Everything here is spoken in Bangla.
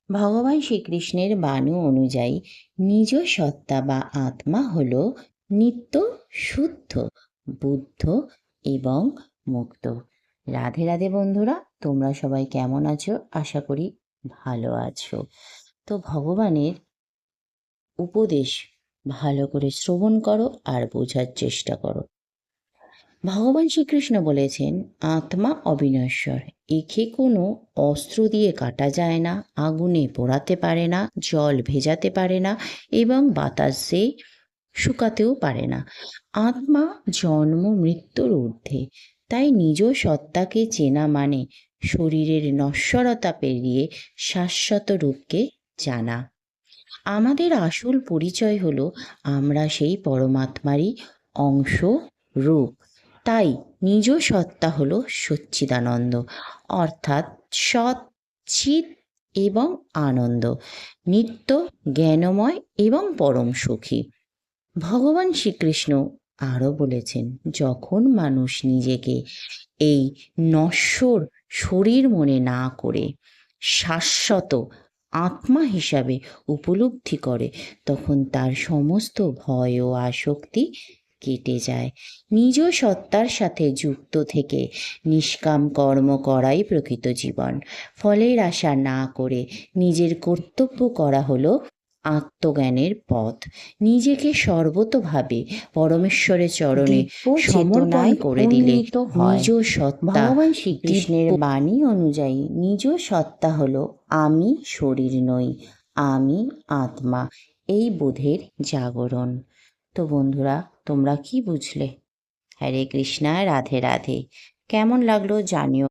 ভগবান শ্রীকৃষ্ণের বাণী অনুযায়ী নিজ সত্তা বা আত্মা হল নিত্য, শুদ্ধ, বুদ্ধ এবং মুক্ত। রাধে রাধে বন্ধুরা, তোমরা সবাই কেমন আছো? আশা করি ভালো আছো। তো ভগবানের উপদেশ ভালো করে শ্রবণ করো আর বোঝার চেষ্টা করো। ভগবান শ্রীকৃষ্ণ বলেছেন, আত্মা অবিনশ্বর, একে কোনো অস্ত্র দিয়ে কাটা যায় না, আগুনে পোড়াতে পারে না, জল ভেজাতে পারে না এবং বাতাসে শুকাতেও পারে না। আত্মা জন্ম মৃত্যুর ঊর্ধ্বে, তাই নিজ সত্তাকে চেনা মানে শরীরের নশ্বরতা পেরিয়ে শাশ্বত রূপকে জানা। আমাদের আসল পরিচয় হলো আমরা সেই পরমাত্মারই অংশ, রূপ। তাই নিজ সত্তা হলো সচ্চিদানন্দ, অর্থাৎ সৎ, চিৎ এবং আনন্দ, নিত্য, জ্ঞানময় এবং পরম সুখী। ভগবান শ্রীকৃষ্ণ আরও বলেছেন, যখন মানুষ নিজেকে এই নশ্বর শরীর মনে না করে শাশ্বত আত্মা হিসাবে উপলব্ধি করে, তখন তার সমস্ত ভয় ও আসক্তি কেটে যায়। নিজ সত্তার সাথে যুক্ত থেকে নিষ্কাম কর্ম করাই প্রকৃত জীবন। ফলের আশা না করে নিজের কর্তব্য করা হলো আত্মজ্ঞানের পথ। নিজেকে সর্বতোভাবে পরমেশ্বরের চরণে সমর্পণ করে দিলে নিজ সত্তা, ভগবান শ্রীকৃষ্ণের বাণী অনুযায়ী নিজ সত্তা হলো আমি শরীর নই, আমি আত্মা, এই বোধের জাগরণ। তো বন্ধুরা, তোমরা কি বুঝলে? হরে কৃষ্ণা, রাধে রাধে। কেমন লাগলো জানিও।